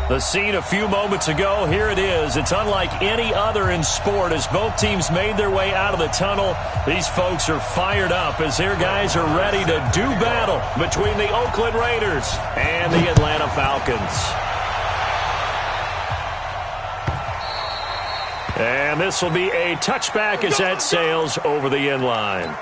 The scene a few moments ago, here it is. It's unlike any other in sport as both teams made their way out of the tunnel. These folks are fired up as their guys are ready to do battle between the Oakland Raiders and the Atlanta Falcons. And this will be a touchback as that sails over the end line.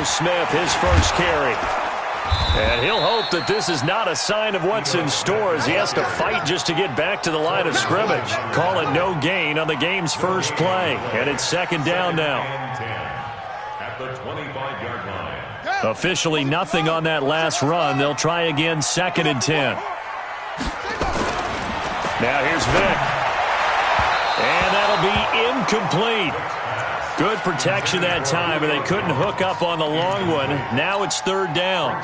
Smith, his first carry. And he'll hope that this is not a sign of what's in store as he has to fight just to get back to the line of scrimmage. Call it no gain on the game's first play. And it's second down now. At the 25-yard line. Officially nothing on that last run. They'll try again second and 10. Now here's Vick. And that'll be incomplete. Good protection that time, and they couldn't hook up on the long one. Now it's third down.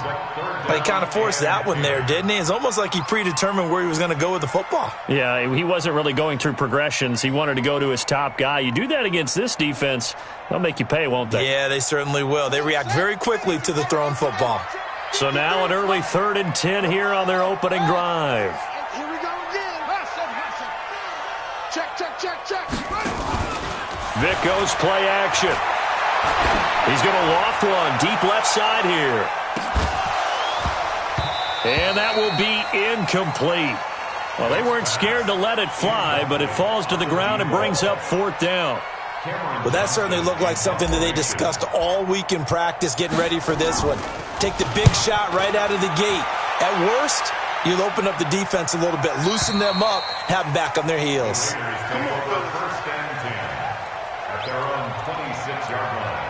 He kind of forced that one there, didn't he? It's almost like he predetermined where he was going to go with the football. Yeah, he wasn't really going through progressions. He wanted to go to his top guy. You do that against this defense, they'll make you pay, won't they? Yeah, they certainly will. They react very quickly to the thrown football. So now an early third and 10 here on their opening drive. Here we go again. Check. Vick goes play action. He's going to loft one deep left side here. And that will be incomplete. Well, they weren't scared to let it fly, but it falls to the ground and brings up fourth down. Well, that certainly looked like something that they discussed all week in practice getting ready for this one. Take the big shot right out of the gate. At worst, you'll open up the defense a little bit, loosen them up, have them back on their heels. Their own 26-yard line.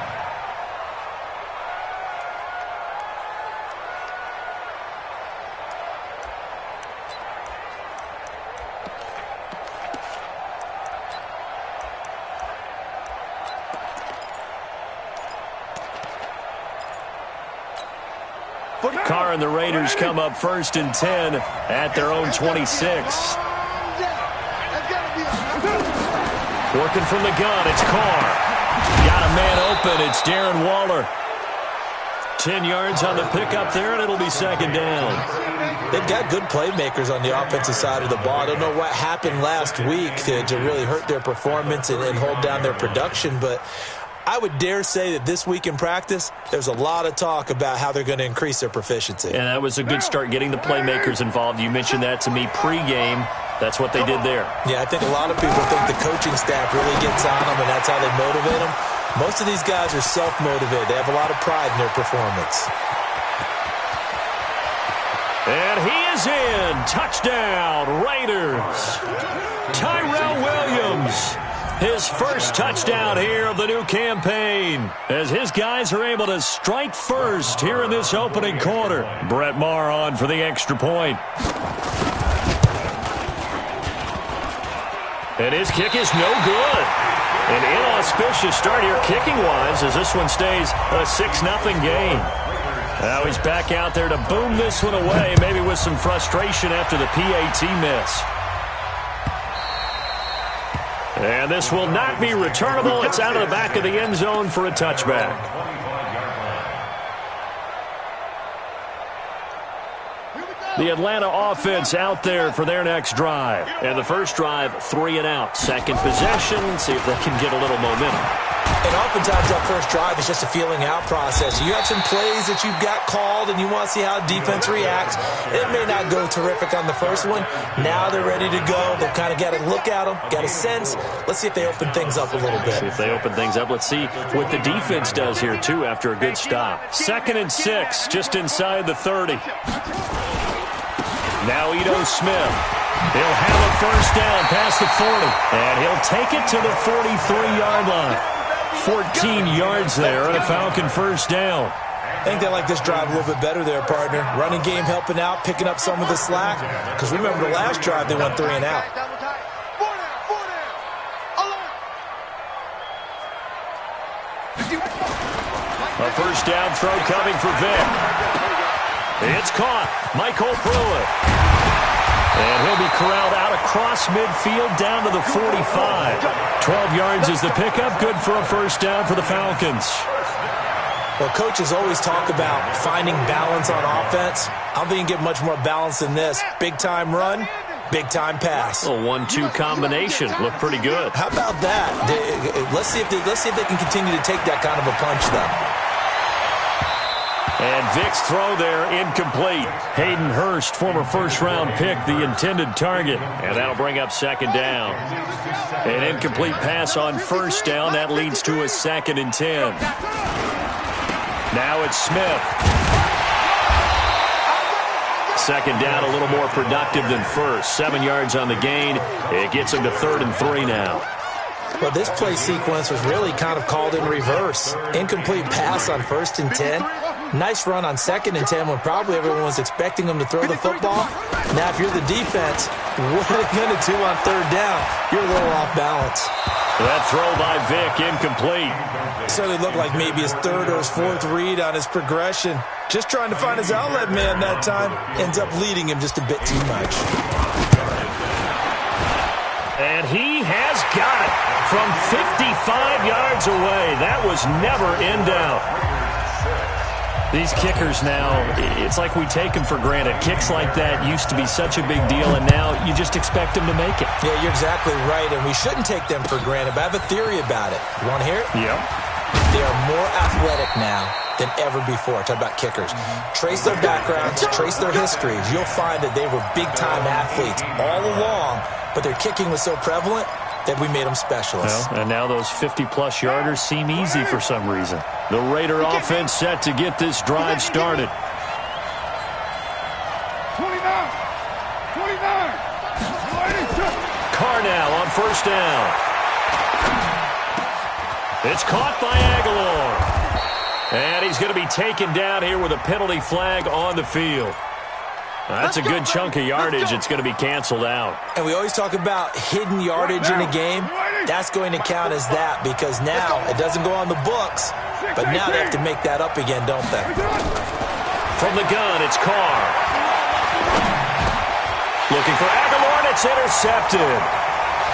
Carr and the Raiders come up first and 10 at their own 26. Working from the gun, it's Carr. Got a man open, it's Darren Waller. 10 yards on the pickup there, and it'll be second down. They've got good playmakers on the offensive side of the ball. I don't know what happened last week to really hurt their performance and hold down their production, but I would dare say that this week in practice, there's a lot of talk about how they're going to increase their proficiency. And that was a good start getting the playmakers involved. You mentioned that to me pregame. That's what they did there. Yeah, I think a lot of people think the coaching staff really gets on them, and that's how they motivate them. Most of these guys are self-motivated. They have a lot of pride in their performance. And he is in. Touchdown, Raiders. Tyrell Williams. His first touchdown here of the new campaign as his guys are able to strike first here in this opening quarter. Brett Maher on for the extra point. And his kick is no good. An inauspicious start here kicking-wise as this one stays a 6-0 game. Now he's back out there to boom this one away, maybe with some frustration after the PAT miss. And this will not be returnable. It's out of the back of the end zone for a touchback. The Atlanta offense out there for their next drive. And the first drive, 3 and out. Second possession, see if they can get a little momentum. And oftentimes that first drive is just a feeling out process. You have some plays that you've got called and you want to see how defense reacts. It may not go terrific on the first one. Now they're ready to go. They've kind of got to look at them, got a sense. Let's see if they open things up a little bit. See if they open things up. Let's see what the defense does here, too, after a good stop. 2nd and 6, just inside the 30. Now Ito Smith. He'll have a first down past the 40. And he'll take it to the 43-yard line. 14 yards there and a Falcon first down. I think they like this drive a little bit better there, partner. Running game helping out, picking up some of the slack. Because remember the last drive, they went 3 and out. A first down throw coming for Vick. It's caught. Michael Pruitt. And he'll be corralled out across midfield down to the 45. 12 yards is the pickup. Good for a first down for the Falcons. Well, coaches always talk about finding balance on offense. I don't think you can get much more balance than this. Big-time run, big-time pass. A 1-2 combination. Looked pretty good. How about that? Let's see if they can continue to take that kind of a punch, though. And Vick's throw there, incomplete. Hayden Hurst, former first-round pick, the intended target. And that'll bring up second down. An incomplete pass on first down. That leads to a 2nd and 10. Now it's Smith. Second down, a little more productive than first. 7 yards on the gain. It gets him to 3rd and 3 now. Well, this play sequence was really kind of called in reverse. Incomplete pass on 1st and 10. Nice run on 2nd and 10 when probably everyone was expecting him to throw the football. Now, if you're the defense, what are they going to do on 3rd down? You're a little off balance. That throw by Vick, incomplete. Certainly looked like maybe his 3rd or his 4th read on his progression. Just trying to find his outlet man that time. Ends up leading him just a bit too much. And he has got it from 55 yards away. That was never in doubt. These kickers now, it's like we take them for granted. Kicks like that used to be such a big deal, and now you just expect them to make it. Yeah, you're exactly right, and we shouldn't take them for granted, but I have a theory about it. You want to hear it? Yep. They are more athletic now than ever before. Talk about kickers. Trace their backgrounds, trace their histories. You'll find that they were big-time athletes all along, but their kicking was so prevalent that we made them specialists. Well, and now those 50-plus yarders seem easy for some reason. The Raider offense set to get this drive started. 29. Carr now on first down. It's caught by Aguilar. And he's going to be taken down here with a penalty flag on the field. That's a good chunk of yardage. It's going to be canceled out. And we always talk about hidden yardage in a game. That's going to count as that because now it doesn't go on the books, but now they have to make that up again, don't they? From the gun, it's Carr. Looking for Aguilar, and it's intercepted.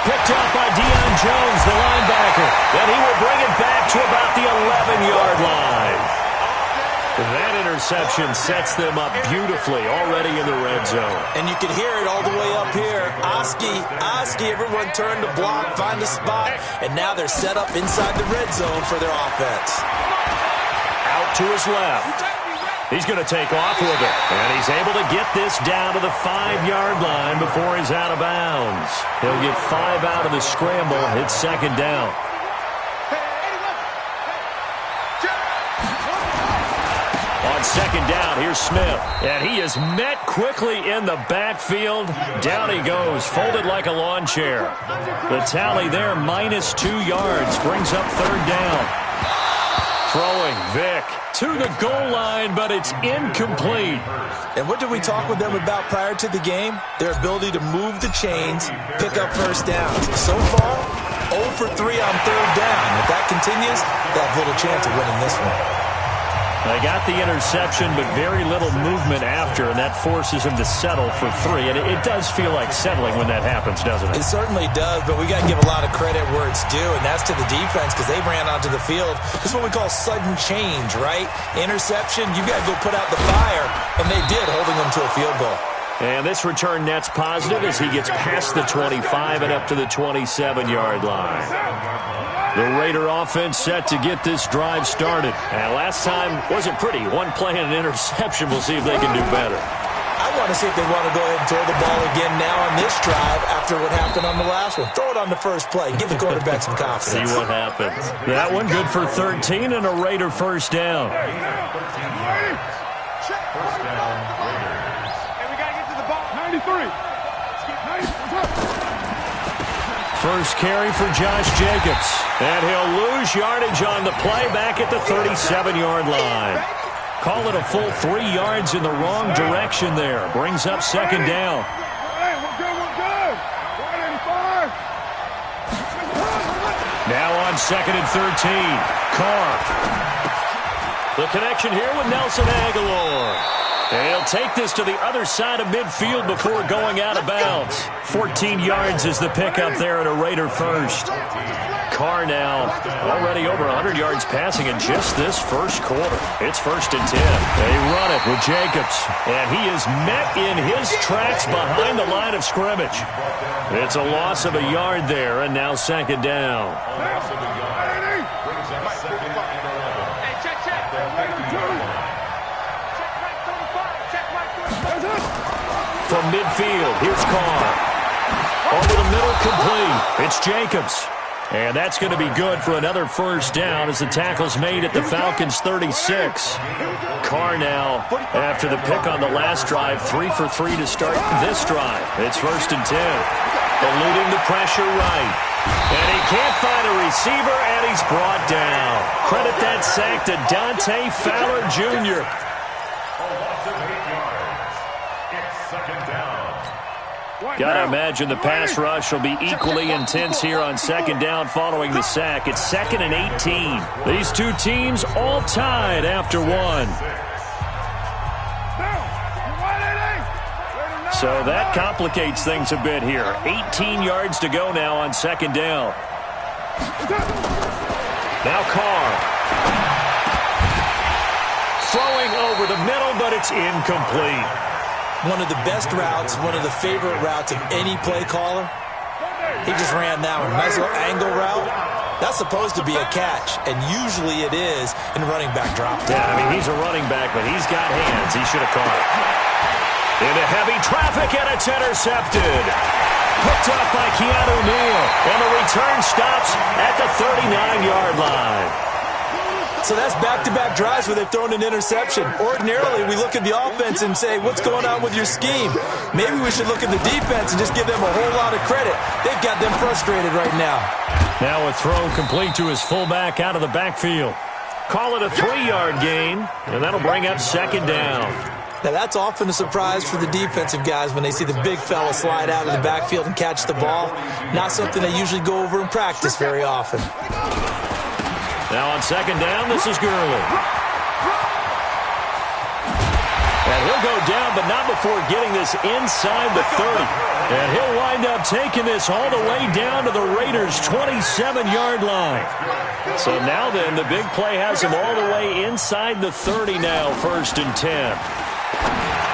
Picked up by Deion Jones, the linebacker. Then he will bring it back to about the 11-yard line. That interception sets them up beautifully already in the red zone. And you can hear it all the way up here. Oski, everyone turned to block, find a spot, and now they're set up inside the red zone for their offense. Out to his left. He's going to take off with it. And he's able to get this down to the 5-yard line before he's out of bounds. He'll get 5 out of the scramble. It's second down. On second down, here's Smith. And he is met quickly in the backfield. Down he goes, folded like a lawn chair. The tally there, -2 yards, brings up third down. Throwing Vick to the goal line, but it's incomplete. And what did we talk with them about prior to the game? Their ability to move the chains, pick up first downs. So far, 0 for 3 on third down. If that continues, they'll have little chance of winning this one. They got the interception, but very little movement after, and that forces him to settle for 3. And it does feel like settling when that happens, doesn't it? It certainly does, but we got to give a lot of credit where it's due, and that's to the defense because they ran onto the field. This is what we call sudden change, right? Interception, you got to go put out the fire, and they did, holding them to a field goal. And this return net's positive as he gets past the 25 and up to the 27-yard line. The Raider offense set to get this drive started. And last time wasn't pretty. One play and an interception. We'll see if they can do better. I want to see if they want to go ahead and throw the ball again now on this drive after what happened on the last one. Throw it on the first play. Give the quarterback some confidence. See what happens. That one good for 13 and a Raider first down. First down, Raiders. And we got to get to the ball. 93. First carry for Josh Jacobs. And he'll lose yardage on the play back at the 37-yard line. Call it a full 3 yards in the wrong direction there. Brings up second down. Hey, we're good. 185. Now on second and 13. Carr. The connection here with Nelson Aguilar. And he'll take this to the other side of midfield before going out of bounds. 14 yards is the pickup there at a Raider first. Carr now already over 100 yards passing in just this first quarter. It's 1st and 10. They run it with Jacobs, and he is met in his tracks behind the line of scrimmage. It's a loss of a yard there, and now 2nd down. From midfield, here's Carr. Over the middle, complete. It's Jacobs. And that's going to be good for another 1st down as the tackle's made at the Falcons' 36. Carr now, after the pick on the last drive, 3 for 3 to start this drive. It's 1st and 10. Eluding the pressure right. And he can't find a receiver, and he's brought down. Credit that sack to Dante Fowler Jr. Got to imagine the pass rush will be equally intense here on 2nd down following the sack. It's 2nd and 18. These two teams all tied after 1. So that complicates things a bit here. 18 yards to go now on 2nd down. Now Carr. Throwing over the middle, but it's incomplete. One of the best routes, one of the favorite routes of any play caller. He just ran that one. Muzzle angle route. That's supposed to be a catch, and usually it is in running back drop down. Yeah, I mean, he's a running back, but he's got hands. He should have caught it. Into heavy traffic, and it's intercepted. Picked up by Keanu Neal, and the return stops at the 39-yard line. So that's back-to-back drives where they've thrown an interception. Ordinarily, we look at the offense and say, what's going on with your scheme? Maybe we should look at the defense and just give them a whole lot of credit. They've got them frustrated right now. Now a throw complete to his fullback out of the backfield. Call it a 3-yard gain, and that'll bring up 2nd down. Now, that's often a surprise for the defensive guys when they see the big fella slide out of the backfield and catch the ball. Not something they usually go over in practice very often. Now on 2nd down, this is Gurley. And he'll go down, but not before getting this inside the 30. And he'll wind up taking this all the way down to the Raiders' 27-yard line. So now then, the big play has him all the way inside the 30 now, 1st and 10.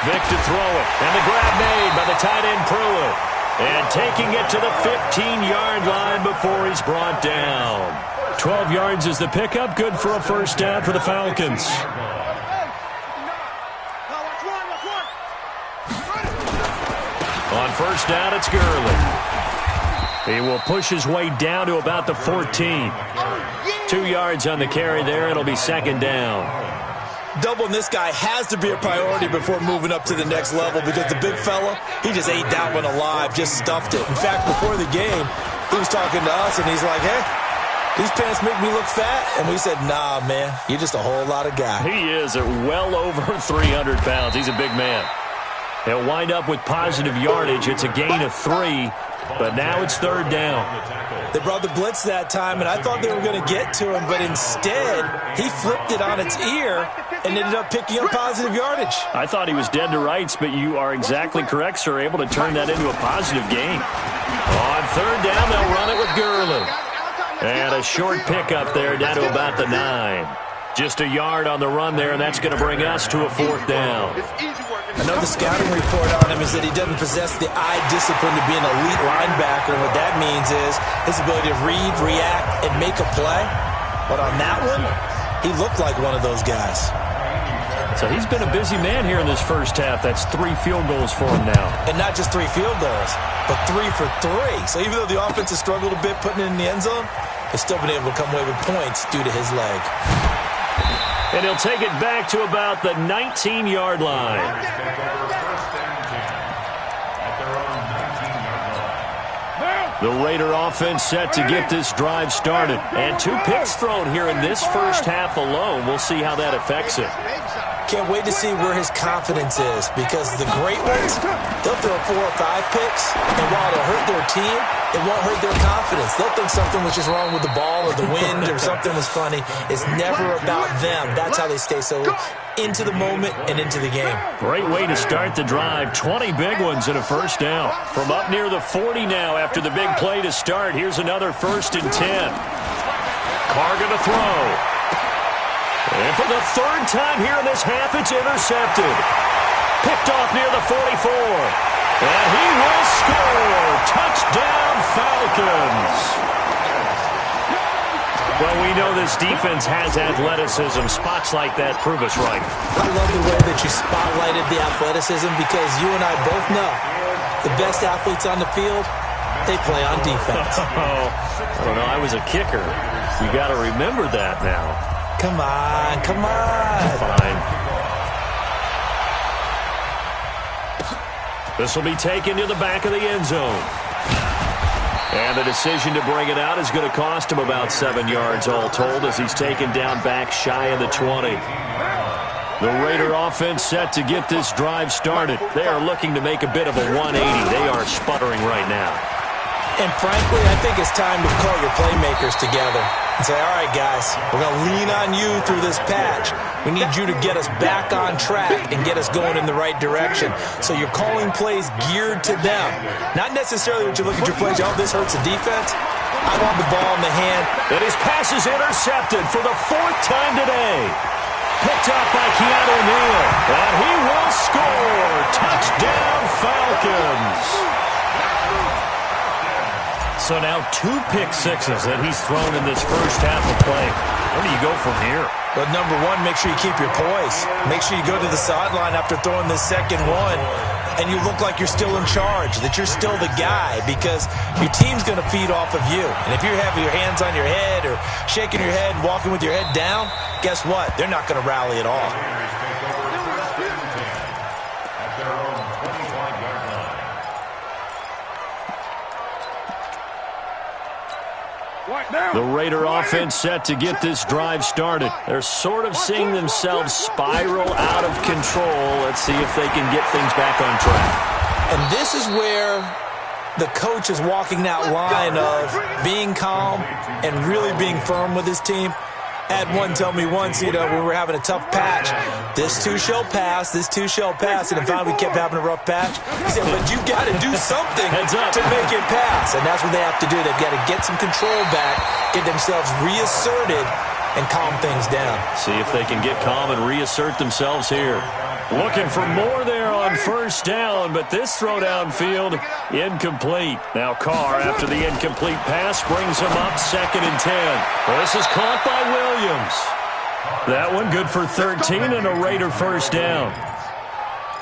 Vick to throw it, and the grab made by the tight end Pruitt. And taking it to the 15-yard line before he's brought down. 12 yards is the pickup. Good for a 1st down for the Falcons. On 1st down, it's Gurley. He will push his way down to about the 14. 2 yards on the carry there. It'll be 2nd down. Doubling this guy has to be a priority before moving up to the next level because the big fella, he just ate that one alive, just stuffed it. In fact, before the game, he was talking to us, and he's like, hey, these pants make me look fat. And we said, nah, man, you're just a whole lot of guy. He is at well over 300 pounds. He's a big man. He'll wind up with positive yardage. It's a gain of 3, but now it's 3rd down. They brought the blitz that time, and I thought they were going to get to him, but instead, he flipped it on its ear and ended up picking up positive yardage. I thought he was dead to rights, but you are exactly correct, sir, able to turn that into a positive gain. On 3rd down, they'll run it with Gurley. And a short pickup there down to about the 9. Just a yard on the run there, and that's going to bring us to a 4th down. I know the scouting report on him is that he doesn't possess the eye discipline to be an elite linebacker, and what that means is his ability to read, react, and make a play. But on that one, he looked like one of those guys. So he's been a busy man here in this first half. That's 3 field goals for him now. And not just 3 field goals, but 3 for 3. So even though the offense has struggled a bit putting it in the end zone, they've still been able to come away with points due to his leg. And he'll take it back to about the 19-yard line. The Raider offense set to get this drive started. And 2 picks thrown here in this first half alone. We'll see how that affects it. Can't wait to see where his confidence is, because the great ones, they'll throw 4 or 5 picks, and while it'll hurt their team, it won't hurt their confidence. They'll think something was just wrong with the ball or the wind or something was funny. It's never about them. That's how they stay so into the moment and into the game. Great way to start the drive. 20 big ones and a first down. From up near the 40 now after the big play to start. Here's another 1st and 10. Carr going to throw. And for the 3rd time here in this half, it's intercepted. Picked off near the 44. And he will score. Touchdown, Falcons. Well, we know this defense has athleticism. Spots like that prove us right. I love the way that you spotlighted the athleticism because you and I both know the best athletes on the field, they play on defense. I don't know. I was a kicker. You got to remember that now. Come on, come on. Fine. This will be taken to the back of the end zone. And the decision to bring it out is going to cost him about 7 yards all told as he's taken down back shy of the 20. The Raider offense set to get this drive started. They are looking to make a bit of a 180. They are sputtering right now. And frankly, I think it's time to call your playmakers together and say, all right, guys, we're going to lean on you through this patch. We need you to get us back on track and get us going in the right direction. So you're calling plays geared to them. Not necessarily when you look at your plays, oh, this hurts the defense. I want the ball in the hand. And his pass is intercepted for the 4th time today. Picked up by Keanu Neal. And he will score. Touchdown, Falcons. So now 2 pick sixes that he's thrown in this first half of play. Where do you go from here? But number one, make sure you keep your poise. Make sure you go to the sideline after throwing this second one, and you look like you're still in charge, that you're still the guy, because your team's going to feed off of you. And if you're having your hands on your head or shaking your head, walking with your head down, guess what? They're not going to rally at all. The Raider offense set to get this drive started. They're sort of seeing themselves spiral out of control. Let's see if they can get things back on track. And this is where the coach is walking that line of being calm and really being firm with his team. I had one tell me once, when we were having a tough patch, this too shall pass, this too shall pass. And then finally we kept having a rough patch. He said, but you got to do something to make it pass. And that's what they have to do. They've got to get some control back, get themselves reasserted, and calm things down. See if they can get calm and reassert themselves here. Looking for more there on 1st down, but this throw downfield, incomplete. Now Carr, after the incomplete pass, brings him up 2nd and 10. This is caught by Williams. That one good for 13 and a Raider 1st down.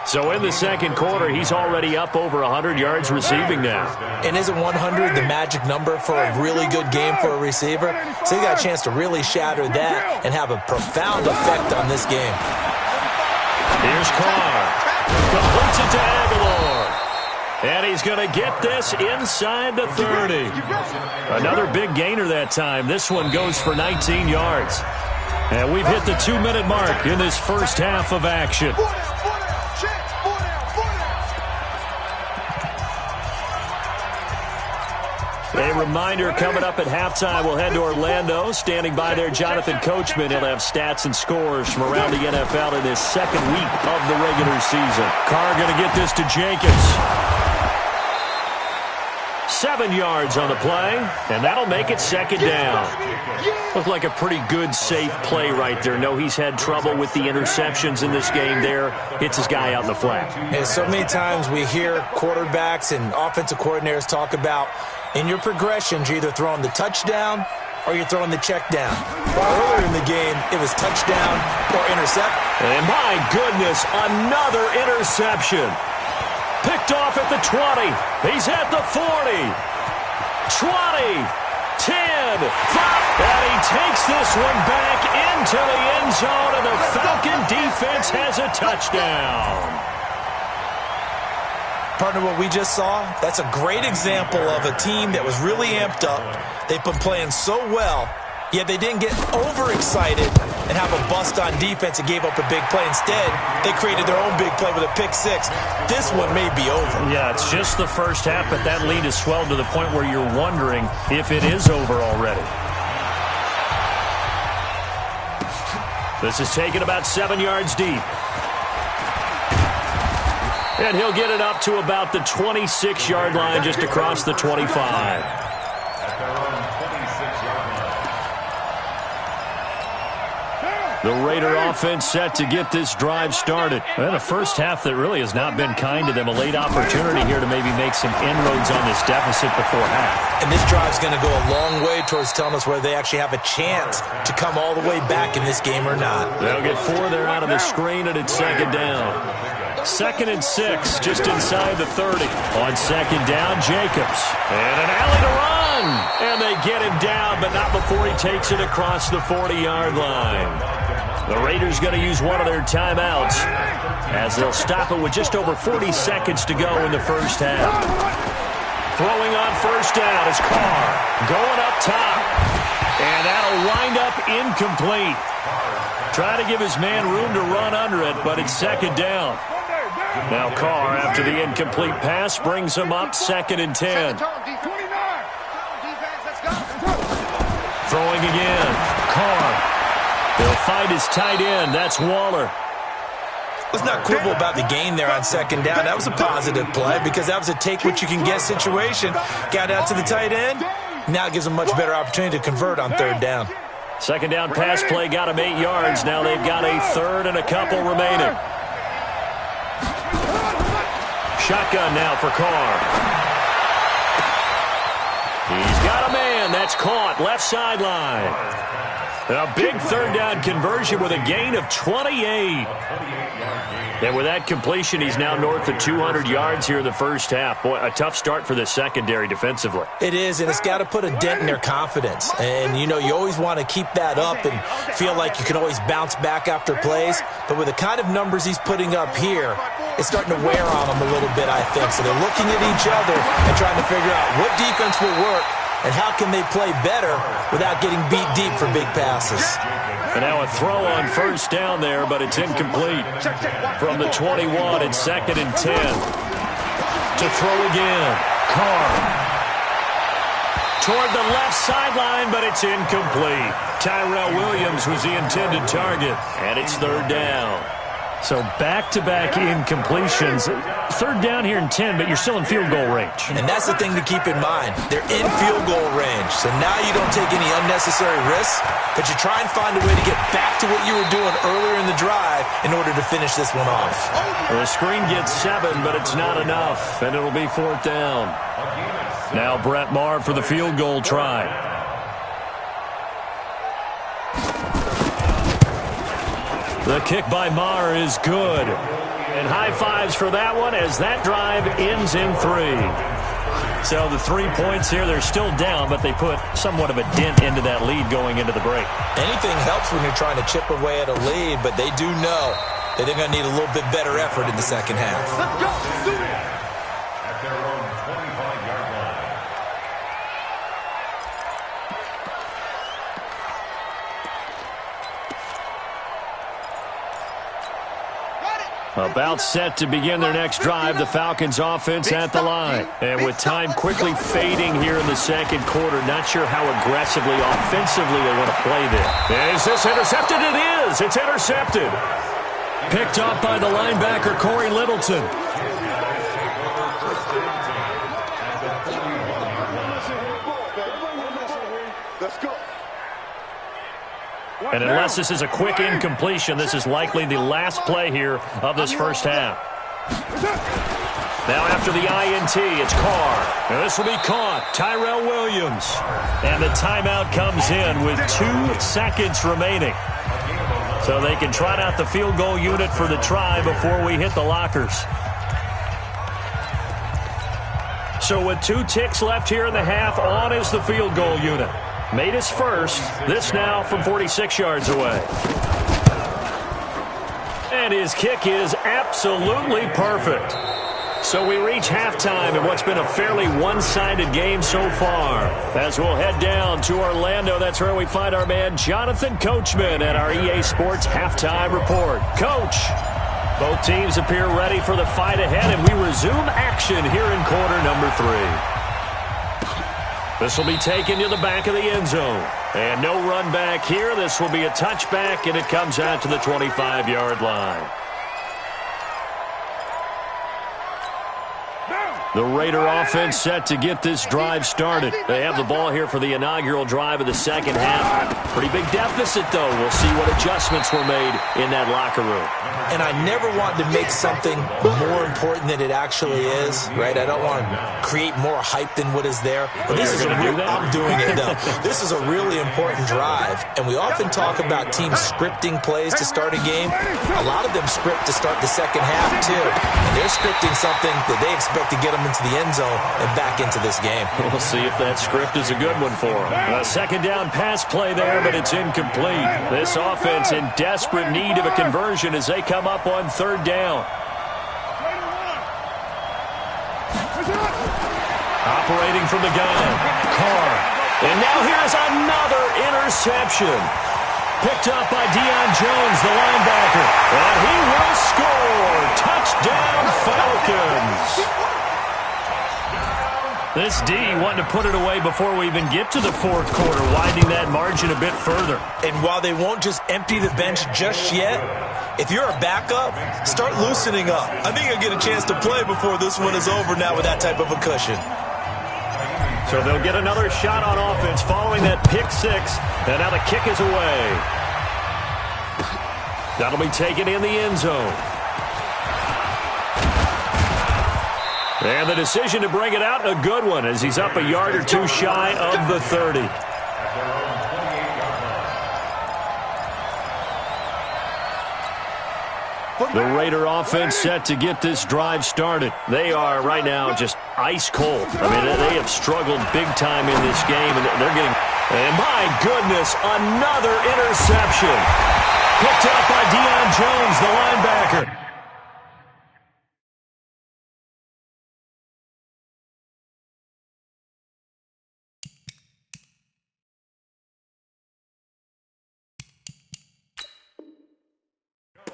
So in the 2nd quarter, he's already up over 100 yards receiving now. And isn't 100 the magic number for a really good game for a receiver? So he got a chance to really shatter that and have a profound effect on this game. Here's Carr. Completes it to Aguilar. And he's going to get this inside the 30. Another big gainer that time. This one goes for 19 yards. And we've hit the 2-minute mark in this first half of action. A reminder, coming up at halftime, we'll head to Orlando. Standing by there, Jonathan Coachman. He'll have stats and scores from around the NFL in this 2nd week of the regular season. Carr going to get this to Jenkins. 7 yards on the play, and that'll make it 2nd down. Looked like a pretty good, safe play right there. No, he's had trouble with the interceptions in this game there. Hits his guy out in the flat. And so many times we hear quarterbacks and offensive coordinators talk about in your progressions, you're either throwing the touchdown or you're throwing the check down. Well, earlier in the game, it was touchdown or intercept. And my goodness, another interception. Picked off at the 20. He's at the 40. 20. 10. 5. And he takes this one back into the end zone, and the Falcon defense has a touchdown. Partner, what we just saw, that's a great example of a team that was really amped up. They've been playing so well, Yeah, they didn't get overexcited and have a bust on defense and gave up a big play. Instead, they created their own big play with a pick six. This one may be over. Yeah, it's just the first half, but that lead has swelled to the point where you're wondering if it is over already. This is taken about 7 yards deep. And he'll get it up to about the 26-yard line, just across the 25. The Raider offense set to get this drive started. And a first half that really has not been kind to them. A late opportunity here to maybe make some inroads on this deficit before half. And this drive's going to go a long way towards telling us whether they actually have a chance to come all the way back in this game or not. They'll get 4 there out of the screen, and it's second down. 2nd and 6, just inside the 30. On second down, Jacobs. And an alley to run. And they get him down, but not before he takes it across the 40-yard line. The Raiders going to use one of their timeouts as they'll stop it with just over 40 seconds to go in the first half. Throwing on first down is Carr. Going up top. And that'll wind up incomplete. Try to give his man room to run under it, but it's second down. Now Carr, after the incomplete pass, brings him up 2nd and 10. Throwing again. Carr. He'll find his tight end. That's Waller. Let's not quibble about the gain there on second down. That was a positive play because that was a take-what-you-can-get situation. Got out to the tight end. Now it gives them a much better opportunity to convert on third down. Second down pass play got him 8 yards. Now they've got a third and a couple remaining. Shotgun now for Carr. He's got a man. That's caught. Left sideline. A big third down conversion with a gain of 28. And with that completion, he's now north of 200 yards here in the first half. Boy, a tough start for the secondary defensively. It is, and it's got to put a dent in their confidence. And, you know, you always want to keep that up and feel like you can always bounce back after plays. But with the kind of numbers he's putting up here, it's starting to wear on them a little bit, I think. So they're looking at each other and trying to figure out what defense will work and how can they play better without getting beat deep for big passes. And now a throw on first down there, but it's incomplete. From the 21, it's 2nd and 10. To throw again. Carr. Toward the left sideline, but it's incomplete. Tyrell Williams was the intended target, and it's third down. So back-to-back incompletions. Third down here in 10, but you're still in field goal range. And that's the thing to keep in mind. They're in field goal range. So now you don't take any unnecessary risks, but you try and find a way to get back to what you were doing earlier in the drive in order to finish this one off. Well, the screen gets 7, but it's not enough, and it'll be 4th down. Now Brett Maher for the field goal try. The kick by Maher is good. And high fives for that one as that drive ends in 3. So the 3 points here, they're still down, but they put somewhat of a dent into that lead going into the break. Anything helps when you're trying to chip away at a lead, but they do know that they're going to need a little bit better effort in the second half. Let's go. At their own 25-yard line. About set to begin their next drive, the Falcons offense at the line. And with time quickly fading here in the second quarter, not sure how aggressively, offensively they want to play this. Is this intercepted? It is. It's intercepted. Picked up by the linebacker, Corey Littleton. Let's go. And unless this is a quick incompletion, this is likely the last play here of this first half. Now after the INT, it's Carr. And this will be caught. Tyrell Williams. And the timeout comes in with 2 seconds remaining. So they can trot out the field goal unit for the try before we hit the lockers. So with 2 ticks left here in the half, on is the field goal unit. Made his first. This now from 46 yards away. And his kick is absolutely perfect. So we reach halftime in what's been a fairly one-sided game so far. As we'll head down to Orlando, that's where we find our man Jonathan Coachman at our EA Sports Halftime Report. Coach, both teams appear ready for the fight ahead, and we resume action here in quarter number 3. This will be taken to the back of the end zone. And no run back here. This will be a touchback, and it comes out to the 25-yard line. The Raider offense set to get this drive started. They have the ball here for the inaugural drive of the second half. Pretty big deficit, though. We'll see what adjustments were made in that locker room. And I never want to make something more important than it actually is, right? I don't want to create more hype than what is there. But this is I'm doing it, though. This is a really important drive. And we often talk about teams scripting plays to start a game. A lot of them script to start the second half, too. And they're scripting something that they expect to get them into the end zone and back into this game. We'll see if that script is a good one for them. A second down pass play there, but it's incomplete. This offense in desperate need of a conversion as they come up on third down. Operating from the gun, Carr. And now here's another interception. Picked up by Deion Jones, the linebacker. And he will score. Touchdown, Falcons. This D wanting to put it away before we even get to the fourth quarter, widening that margin a bit further. And while they won't just empty the bench just yet, if you're a backup, start loosening up. I think you'll get a chance to play before this one is over now with that type of a cushion. So they'll get another shot on offense following that pick six. And now the kick is away. That'll be taken in the end zone. And the decision to bring it out, a good one, as he's up a yard or two shy of the 30. The Raider offense set to get this drive started. They are right now just ice cold. I mean, they have struggled big time in this game, and they're getting... And my goodness, another interception. Picked up by Deion Jones, the linebacker.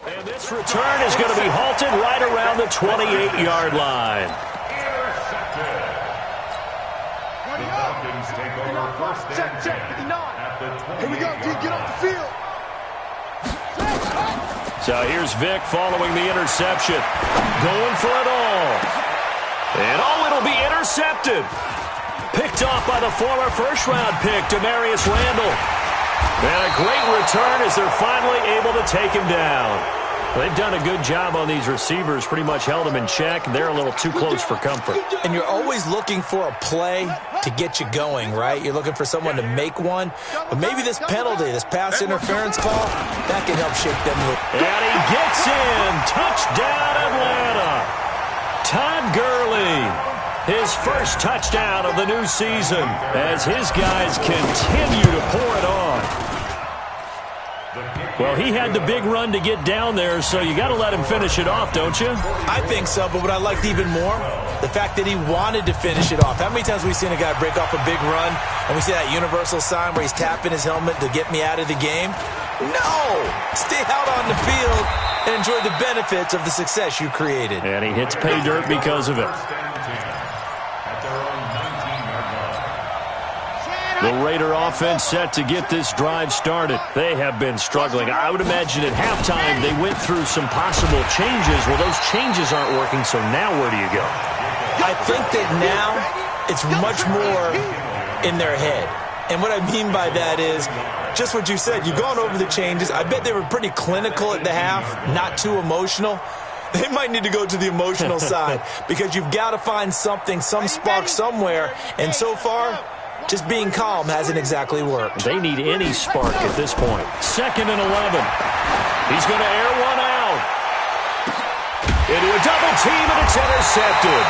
And this return is going to be halted right around the 28-yard line. Intercepted. The Falcons take over first and 10 at the 28-yard line. Here we go, D, get off the field. So here's Vic following the interception. Going for it all. And it'll be intercepted. Picked off by the former first-round pick, Demarius Randall. And a great return as they're finally able to take him down. They've done a good job on these receivers, pretty much held them in check, and they're a little too close for comfort. And you're always looking for a play to get you going, right? You're looking for someone to make one. But maybe this penalty, this pass interference call, that can help shake them loose. And he gets in. Touchdown, Atlanta. Todd Gurley. His first touchdown of the new season as his guys continue to pour it on. Well, he had the big run to get down there, so you got to let him finish it off, don't you? I think so, but what I liked even more, the fact that he wanted to finish it off. How many times have we seen a guy break off a big run, and we see that universal sign where he's tapping his helmet to get me out of the game? No! Stay out on the field and enjoy the benefits of the success you created. And he hits pay dirt because of it. The Raider offense set to get this drive started. They have been struggling. I would imagine at halftime they went through some possible changes. Well, those changes aren't working, so now where do you go? I think that now it's much more in their head. And what I mean by that is just what you said. You've gone over the changes. I bet they were pretty clinical at the half, not too emotional. They might need to go to the emotional side because you've got to find something, some spark somewhere. And so far, just being calm hasn't exactly worked. They need any spark at this point. 2nd and 11. He's going to air one out. Into a double team, and it's intercepted.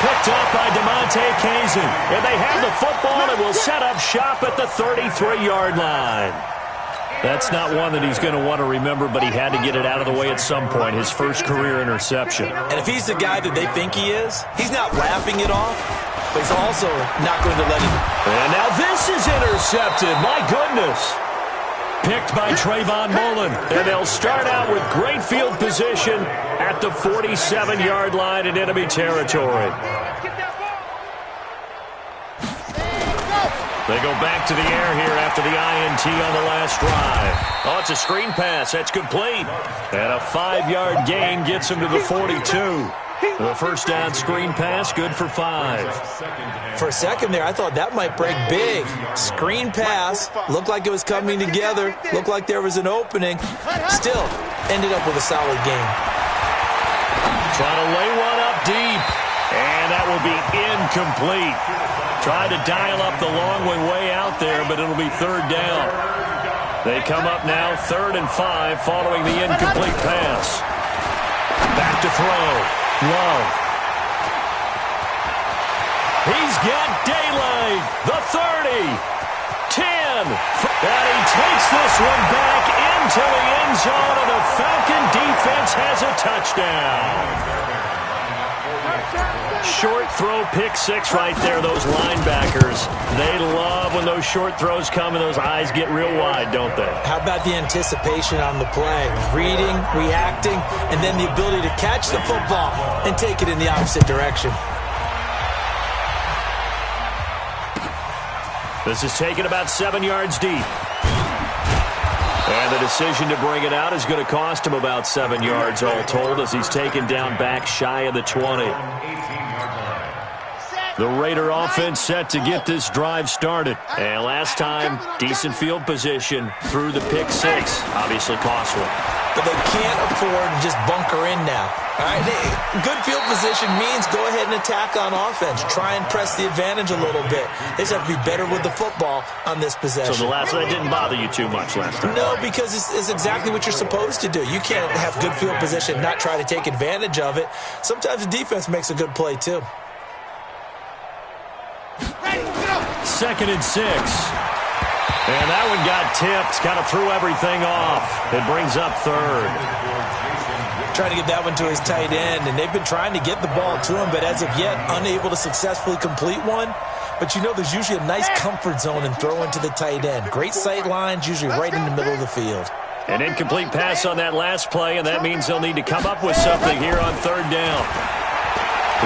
Picked up by DeMonte Kazin. And they have the football and will set up shop at the 33-yard line. That's not one that he's going to want to remember, but he had to get it out of the way at some point, his first career interception. And if he's the guy that they think he is, he's not laughing it off, but he's also not going to let him. And now this is intercepted. My goodness. Picked by Trayvon Mullen. And they'll start out with great field position at the 47-yard line in enemy territory. They go back to the air here after the INT on the last drive. Oh, it's a screen pass. That's complete. And a 5-yard gain gets him to the 42. The first down screen pass, good for 5. For a second there, I thought that might break big. Screen pass, looked like it was coming together, looked like there was an opening. Still, ended up with a solid game. Trying to lay one up deep, and that will be incomplete. Tried to dial up the long way out there, but it'll be third down. They come up now, 3rd and 5, following the incomplete pass. Back to throw. Love. He's got daylight. The 30. 10. And he takes this one back into the end zone, and the Falcon defense has a touchdown. Short throw, pick 6 right there, those linebackers. They love when those short throws come and those eyes get real wide, don't they? How about the anticipation on the play? Reading, reacting, and then the ability to catch the football and take it in the opposite direction. This is taken about 7 yards deep. And the decision to bring it out is going to cost him about 7 yards all told as he's taken down back shy of the 20. The Raider offense set to get this drive started. And last time, decent field position through the pick 6. Obviously costly. But they can't afford to just bunker in now. All right, good field position means go ahead and attack on offense. Try and press the advantage a little bit. They just have to be better with the football on this possession. So the last one didn't bother you too much last time? No, because it's exactly what you're supposed to do. You can't have good field position, not try to take advantage of it. Sometimes the defense makes a good play, too. 2nd and 6. And that one got tipped, kind of threw everything off. It brings up 3rd. Trying to get that one to his tight end, and they've been trying to get the ball to him, but as of yet, unable to successfully complete one. But you know there's usually a nice comfort zone in throwing to the tight end. Great sight lines, usually right in the middle of the field. An incomplete pass on that last play, and that means they'll need to come up with something here on 3rd down.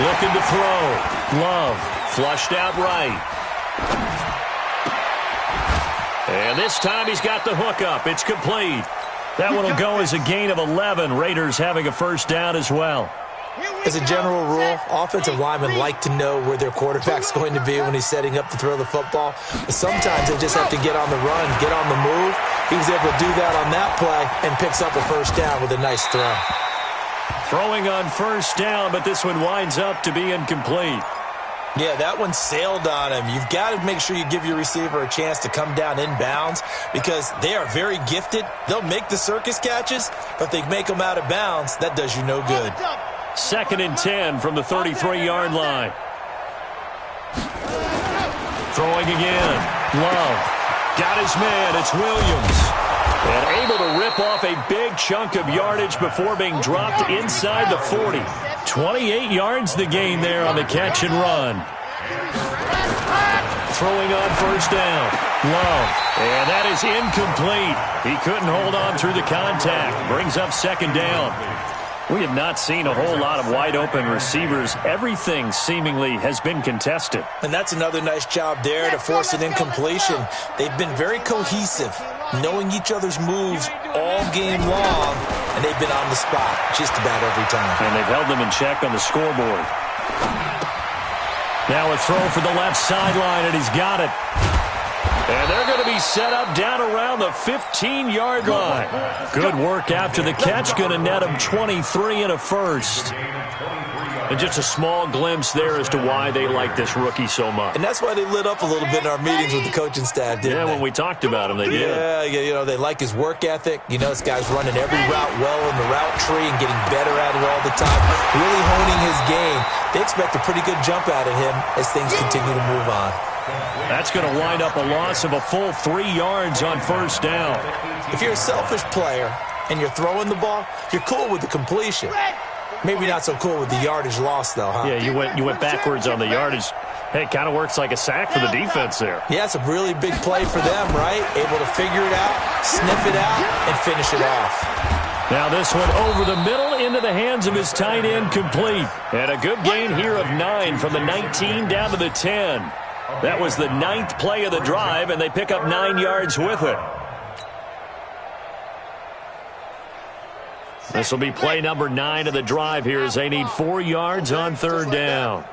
Looking to throw. Love. Flushed out right. And this time he's got the hook up. It's complete. That one will go as a gain of 11. Raiders having a first down as well. As a general rule, offensive linemen like to know where their quarterback's going to be when he's setting up to throw the football. But sometimes they just have to get on the run, get on the move. He was able to do that on that play and picks up a first down with a nice throw. Throwing on first down, but this one winds up to be incomplete. Yeah, that one sailed on him. You've got to make sure you give your receiver a chance to come down inbounds because they are very gifted. They'll make the circus catches, but they make them out of bounds. That does you no good. 2nd and 10 from the 33-yard line. Throwing again. Love. Got his man. It's Williams. And able to rip off a big chunk of yardage before being dropped inside the 40. 28 yards the gain there on the catch and run. Throwing on first down. Love. And that is incomplete. He couldn't hold on through the contact. Brings up 2nd down. We have not seen a whole lot of wide-open receivers. Everything seemingly has been contested. And that's another nice job there to force an incompletion. They've been very cohesive, knowing each other's moves all game long, and they've been on the spot just about every time. And they've held them in check on the scoreboard. Now a throw for the left sideline, and he's got it. And they're going to be set up down around the 15-yard line. Good work after the catch. Going to net him 23 and a first. And just a small glimpse there as to why they like this rookie so much. And that's why they lit up a little bit in our meetings with the coaching staff, didn't they? When we talked about him, they did. Yeah, you know, they like his work ethic. You know, this guy's running every route well in the route tree and getting better at it all the time. Really honing his game. They expect a pretty good jump out of him as things continue to move on. That's going to wind up a loss of a full 3 yards on first down. If you're a selfish player and you're throwing the ball, you're cool with the completion. Maybe not so cool with the yardage loss, though, huh? Yeah, you went backwards on the yardage. Hey, it kind of works like a sack for the defense there. Yeah, it's a really big play for them, right? Able to figure it out, sniff it out, and finish it off. Now this one over the middle into the hands of his tight end, complete. And a good gain here of 9 from the 19 down to the 10. That was the 9th play of the drive, and they pick up 9 yards with it. This will be play number 9 of the drive here as they need 4 yards on third down.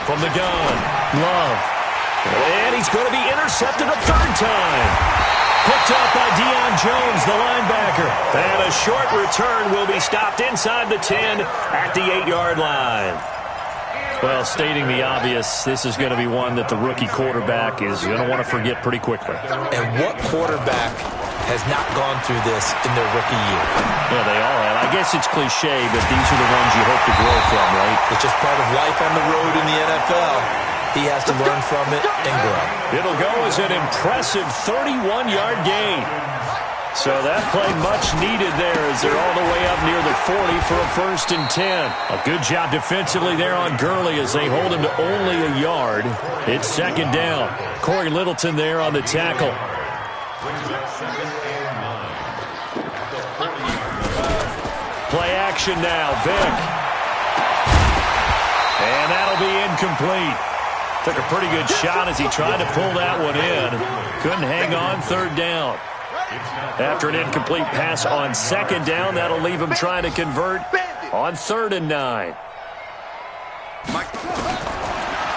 From the gun, Love. And he's going to be intercepted a third time. Picked up by Deion Jones, the linebacker. And a short return will be stopped inside the 10 at the 8-yard line. Well, stating the obvious, this is going to be one that the rookie quarterback is going to want to forget pretty quickly. And what quarterback has not gone through this in their rookie year? Yeah, they all have. I guess it's cliche, but these are the ones you hope to grow from, right? It's just part of life on the road in the NFL. He has to learn from it and grow. It'll go as an impressive 31-yard gain. So that play much needed there as they're all the way up near the 40 for a 1st and 10. A good job defensively there on Gurley as they hold him to only a yard. It's 2nd down. Corey Littleton there on the tackle. Play action now, Vick. And that'll be incomplete. Took a pretty good shot as he tried to pull that one in. Couldn't hang on 3rd down. After an incomplete pass on 2nd down, that'll leave him trying to convert on 3rd and 9.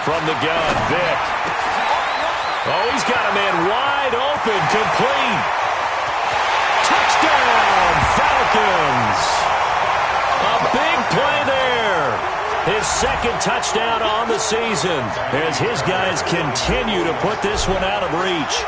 From the gun, Vick. Oh, he's got a man wide open, complete. Touchdown, Falcons. A big play there. His 2nd touchdown on the season as his guys continue to put this one out of reach.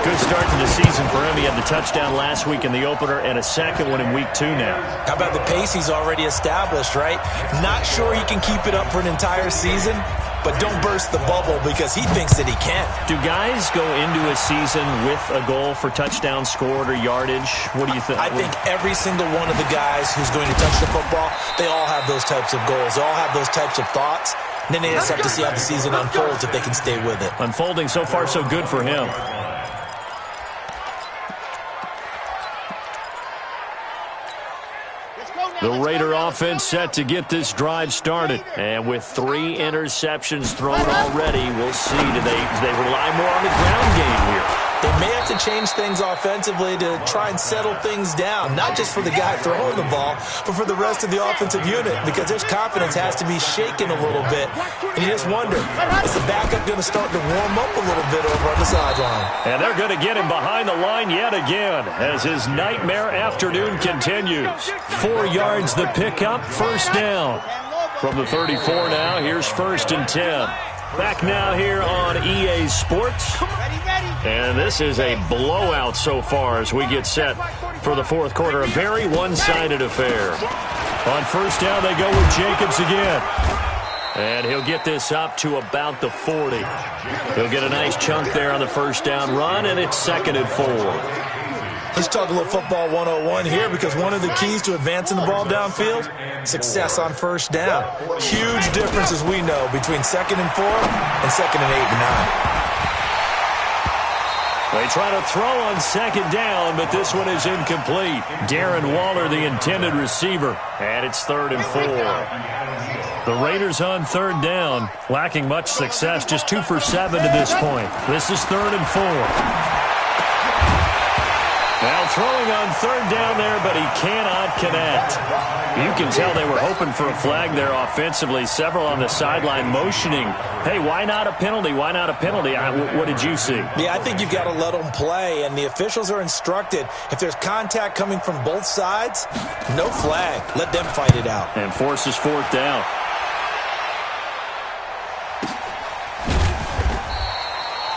Good start to the season for him. He had the touchdown last week in the opener and a 2nd one in week 2 now. How about the pace he's already established, right? Not sure he can keep it up for an entire season, but don't burst the bubble because he thinks that he can. Do guys go into a season with a goal for touchdown scored or yardage? What do you think? I think every single one of the guys who's going to touch the football, they all have those types of goals. They all have those types of thoughts. And then they just have to see how the season unfolds if they can stay with it. Unfolding so far so good for him. The Raider offense set to get this drive started. And with 3 interceptions thrown already, we'll see. Do they rely more on the ground game here? They may have to change things offensively to try and settle things down, not just for the guy throwing the ball, but for the rest of the offensive unit, because his confidence has to be shaken a little bit. And you just wonder, is the backup going to start to warm up a little bit over on the sideline? And they're going to get him behind the line yet again as his nightmare afternoon continues. 4 yards the pickup, 1st down. From the 34 now, here's 1st and 10. Back now here on EA Sports. And this is a blowout so far as we get set for the 4th quarter. A very one-sided affair. On 1st down, they go with Jacobs again. And he'll get this up to about the 40. He'll get a nice chunk there on the 1st down run, and it's 2nd and 4. Let's talk a little football 101 here, because one of the keys to advancing the ball downfield, success on 1st down. Huge difference, as we know, between 2nd and 4 and 2nd and 8 and 9. They try to throw on 2nd down, but this one is incomplete. Darren Waller, the intended receiver, and it's 3rd and 4. The Raiders on 3rd down, lacking much success, just 2 for 7 to this point. This is 3rd and 4. Now throwing on 3rd down there, but he cannot connect. You can tell they were hoping for a flag there offensively. Several on the sideline motioning, hey, why not a penalty? Why not a penalty? What did you see? Yeah, I think you've got to let them play, and the officials are instructed, if there's contact coming from both sides, no flag. Let them fight it out. And forces 4th down.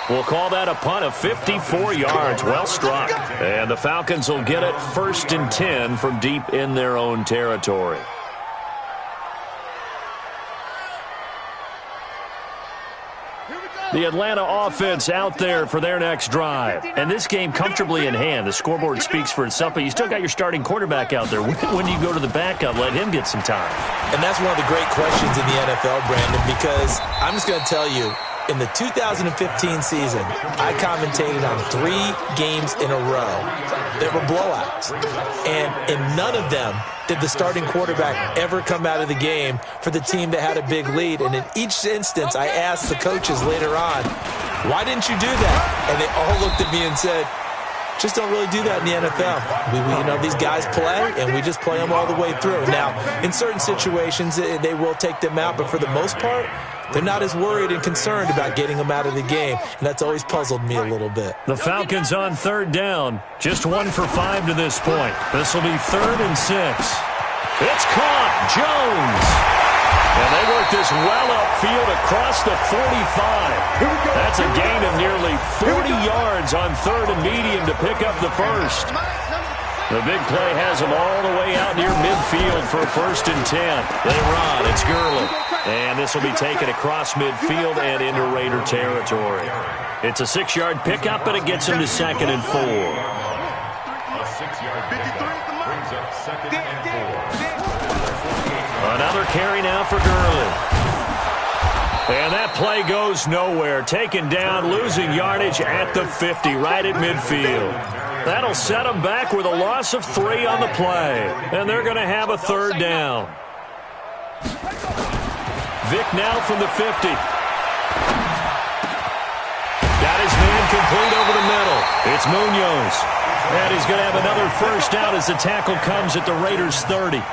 We'll call that a punt of 54 yards. Well struck. And the Falcons will get it 1st and 10 from deep in their own territory. The Atlanta offense out there for their next drive. And this game comfortably in hand. The scoreboard speaks for itself, but you still got your starting quarterback out there. When do you go to the backup, let him get some time? And that's one of the great questions in the NFL, Brandon, because I'm just going to tell you, in the 2015 season, I commentated on 3 games in a row that were blowouts. And in none of them did the starting quarterback ever come out of the game for the team that had a big lead. And in each instance, I asked the coaches later on, why didn't you do that? And they all looked at me and said, just don't really do that in the NFL. These guys play, and we just play them all the way through. Now, in certain situations, they will take them out, but for the most part, they're not as worried and concerned about getting them out of the game, and that's always puzzled me a little bit. The Falcons on third down, just 1 for 5 to this point. This will be 3rd and 6. It's caught, Jones. And they work this well upfield across the 45. That's a gain of nearly 40 yards on 3rd and medium to pick up the first. The big play has them all the way out near midfield for a 1st and 10. They run. It's Gurley. And this will be taken across midfield and into Raider territory. It's a 6-yard pickup, but it gets them to 2nd and 4. A 6-yard pickup brings up 2nd and 4. Another carry now for Gurley. And that play goes nowhere. Taken down, losing yardage at the 50, right at midfield. That'll set them back with a loss of 3 on the play. And they're going to have a 3rd down. Vick now from the 50. Got his man complete over the middle. It's Munoz. And he's going to have another 1st down as the tackle comes at the Raiders' 30.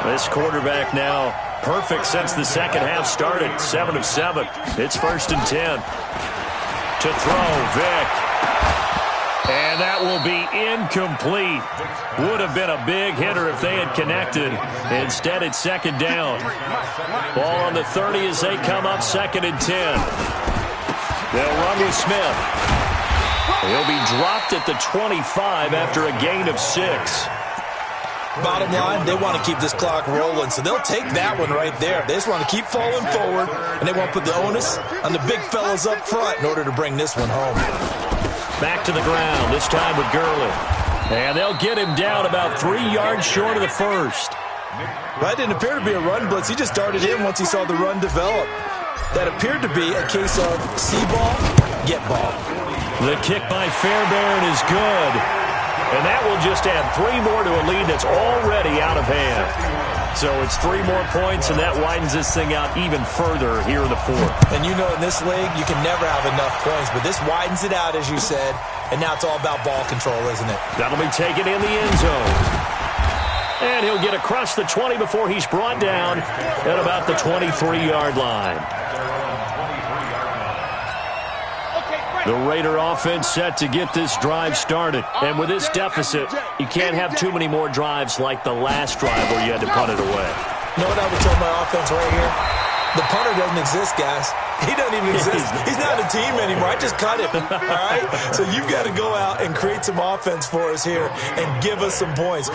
This quarterback now perfect since the second half started. 7 of 7. It's 1st and 10. To throw, Vick. And that will be incomplete. Would have been a big hitter if they had connected. Instead, it's 2nd down. Ball on the 30 as they come up 2nd and 10. They'll run with Smith. He'll be dropped at the 25 after a gain of 6. Bottom line, they want to keep this clock rolling, so they'll take that one right there. They just want to keep falling forward, and they want to put the onus on the big fellas up front in order to bring this one home. Back to the ground, this time with Gurley. And they'll get him down about 3 yards short of the first. That didn't appear to be a run blitz. He just darted in once he saw the run develop. That appeared to be a case of see ball, get ball. The kick by Fairbairn is good. And that will just add 3 more to a lead that's already out of hand. So it's 3 more points, and that widens this thing out even further here in the 4th. And you know in this league, you can never have enough points, but this widens it out, as you said, and now it's all about ball control, isn't it? That'll be taken in the end zone. And he'll get across the 20 before he's brought down at about the 23-yard line. The Raider offense set to get this drive started. And with this deficit, you can't have too many more drives like the last drive where you had to punt it away. You know what I would tell my offense right here? The punter doesn't exist, guys. He doesn't even exist. He's not a team anymore. I just cut him, all right? So you've got to go out and create some offense for us here and give us some points.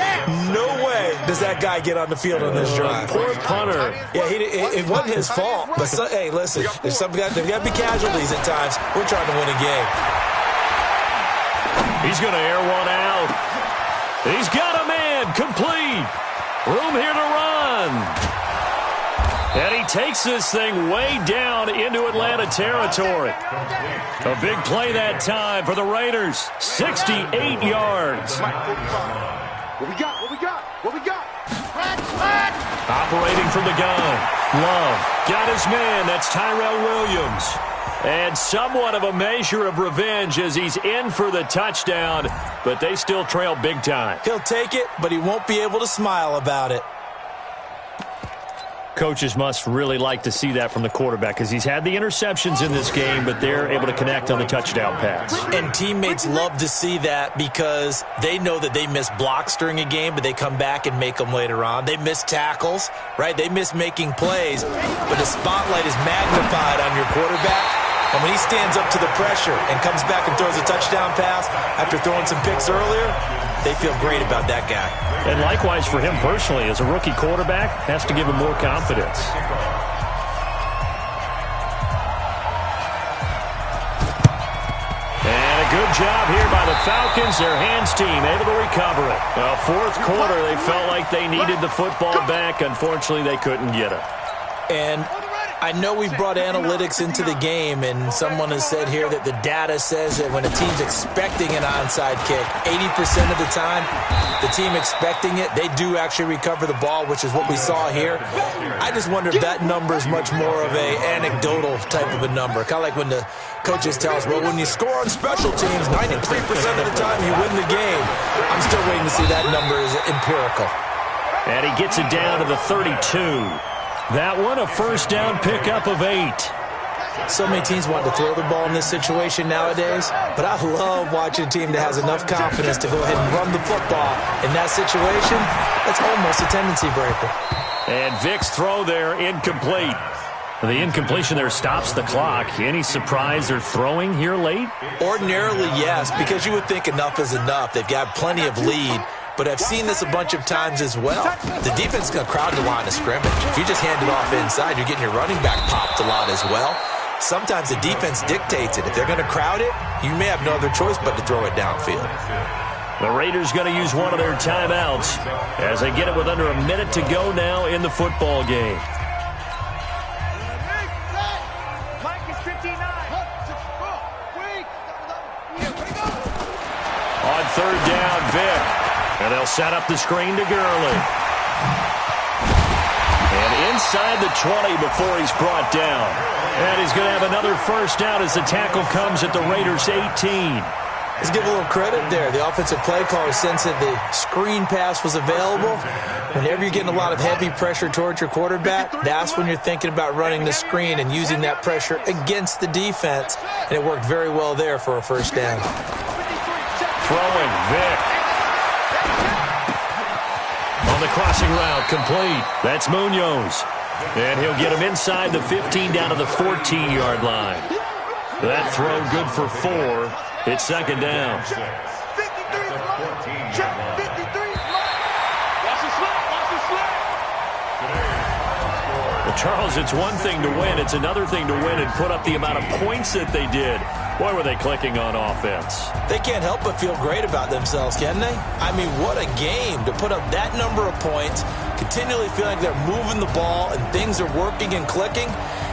No way does that guy get on the field on this drive. Poor punter. Yeah, it wasn't his fault. But, hey, listen, there's got to be casualties at times. We're trying to win a game. He's going to air one out. He's got a man complete. Room here to run. And he takes this thing way down into Atlanta territory. A big play that time for the Raiders. 68 yards. What we got? What we got? What we got? Operating from the gun. Love got his man. That's Tyrell Williams. And somewhat of a measure of revenge as he's in for the touchdown. But they still trail big time. He'll take it, but he won't be able to smile about it. Coaches must really like to see that from the quarterback because he's had the interceptions in this game, but they're able to connect on the touchdown pass. And teammates love to see that because they know that they miss blocks during a game, but they come back and make them later on. They miss tackles, right? They miss making plays, but the spotlight is magnified on your quarterback. And when he stands up to the pressure and comes back and throws a touchdown pass after throwing some picks earlier, they feel great about that guy. And likewise for him personally, as a rookie quarterback, has to give him more confidence. good job here by the Falcons. Their hands team able to recover it. Well, fourth quarter, they felt like they needed the football back. Unfortunately, they couldn't get it. And I know we brought analytics into the game, and someone has said here that the data says that when a team's expecting an onside kick, 80% of the time, the team expecting it, they do actually recover the ball, which is what we saw here. I just wonder if that number is much more of a anecdotal type of a number. Kind of like when the coaches tell us, well, when you score on special teams, 93% of the time you win the game. I'm still waiting to see that number is empirical. And he gets it down to the 32. That one, a first down pickup of 8. So many teams want to throw the ball in this situation nowadays, but I love watching a team that has enough confidence to go ahead and run the football. In that situation, that's almost a tendency breaker. And Vick's throw there, incomplete. The incompletion there stops the clock. Any surprise they're throwing here late? Ordinarily, yes, because you would think enough is enough. They've got plenty of lead. But I've seen this a bunch of times as well. The defense is going to crowd the line of scrimmage. If you just hand it off inside, you're getting your running back popped a lot as well. Sometimes the defense dictates it. If they're going to crowd it, you may have no other choice but to throw it downfield. The Raiders going to use one of their timeouts as they get it with under a minute to go now in the football game. On third down, Vick. And they'll set up the screen to Gurley. And inside the 20 before he's brought down. And he's going to have another first down as the tackle comes at the Raiders' 18. Let's give a little credit there. The offensive play caller sensed that the screen pass was available. Whenever you're getting a lot of heavy pressure towards your quarterback, that's when you're thinking about running the screen and using that pressure against the defense. And it worked very well there for a first down. Throwing, Vick. On the crossing route, complete. That's Munoz. And he'll get him inside the 15 down to the 14-yard line. That throw good for 4. It's second down. Well, Charles, it's one thing to win. It's another thing to win and put up the amount of points that they did. Boy, were they clicking on offense. They can't help but feel great about themselves, can they? I mean, what a game to put up that number of points, continually feeling like they're moving the ball and things are working and clicking.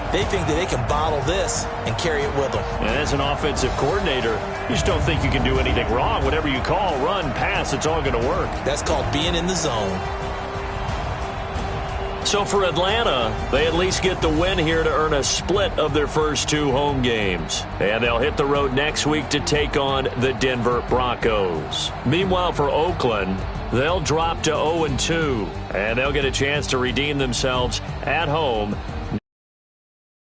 They think that they can bottle this and carry it with them. And as an offensive coordinator, you just don't think you can do anything wrong. Whatever you call, run, pass, it's all going to work. That's called being in the zone. So for Atlanta, they at least get the win here to earn a split of their first 2 home games. And they'll hit the road next week to take on the Denver Broncos. Meanwhile, for Oakland, they'll drop to 0-2. And they'll get a chance to redeem themselves at home